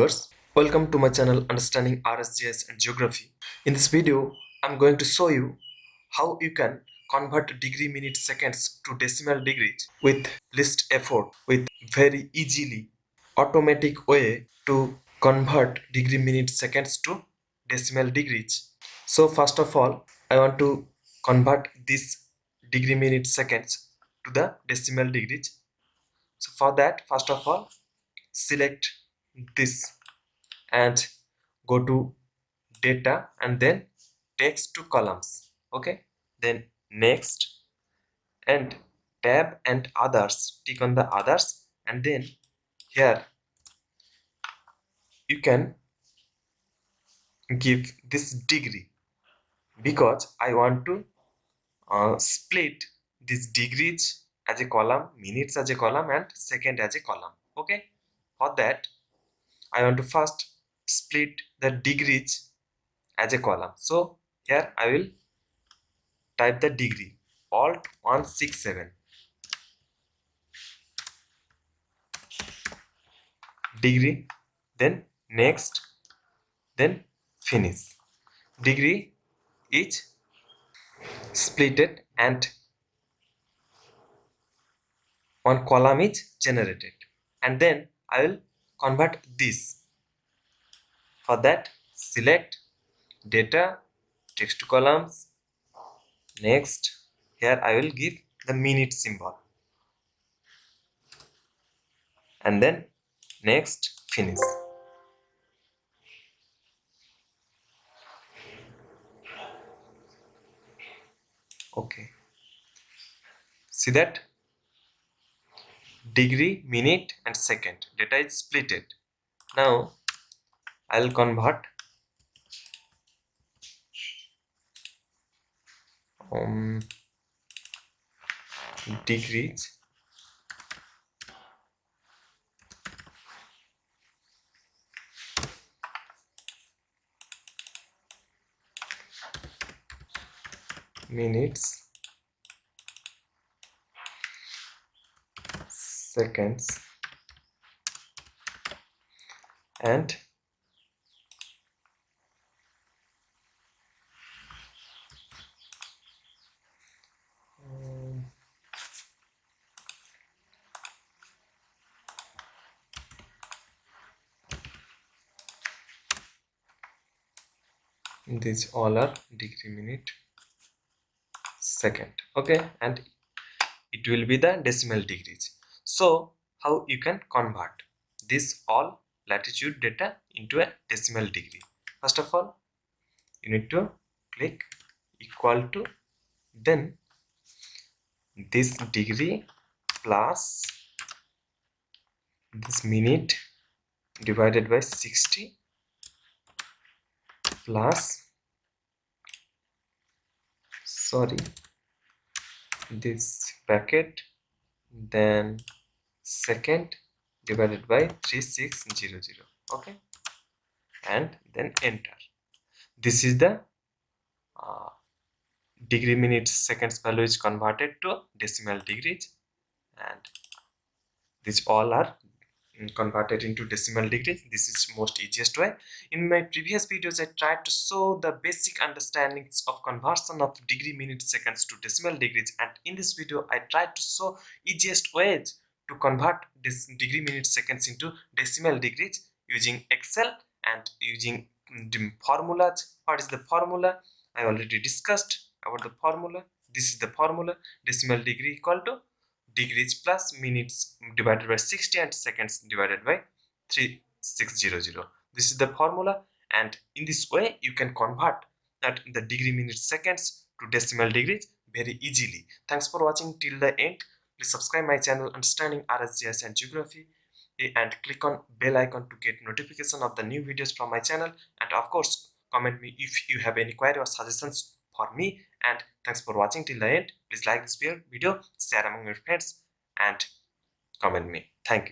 Viewers, welcome to my channel Understanding RS-GIS and Geography. In this video, I'm going to show you how you can convert degree, minute, seconds to decimal degrees with least effort, with very easily automatic way to convert degree, minute, seconds to decimal degrees. So first of all, I want to convert this degree, minute, seconds to the decimal degrees. So for that, first of all, select this and go to data and then text to columns. Okay, then next and tab and others, tick on the others, and then here you can give this degree because I want to split these degrees as a column, minutes as a column, and second as a column. Okay, for that I want to first split the degrees as a column. So here I will type the degree, alt 167 degree, then next, then finish. Degree is splitted and one column is generated, and then I will convert this. For that, select data, text to columns, next, here I will give the minute symbol, and then next, finish. Okay, see that degree, minute and second data is splitted. Now I'll convert degrees minutes seconds and these all are degree, minute, second. Okay, and it will be the decimal degrees. So how you can convert this all latitude data into a decimal degree? First of all, you need to click equal to, then this degree plus this minute divided by 60 plus this bracket, then second divided by 3600. Okay, and then enter. This is the degree, minutes, seconds value is converted to decimal degrees, and these all are converted into decimal degrees. This is most easiest way. In my previous videos, I tried to show the basic understandings of conversion of degree, minutes, seconds to decimal degrees, and in this video I tried to show easiest ways to convert this degree, minutes, seconds into decimal degrees using Excel and using formulas. What is the formula? I already discussed about the formula. This is the formula: decimal degree equal to degrees plus minutes divided by 60 and seconds divided by 3600. This is the formula, and in this way you can convert that the degree, minutes, seconds to decimal degrees very easily. Thanks for watching till the end. Please subscribe my channel Understanding RS-GIS and Geography, and click on bell icon to get notification of the new videos from my channel, and of course comment me if you have any query or suggestions for me. And thanks for watching till the end. Please like this video, share among your friends, and comment me. Thank you.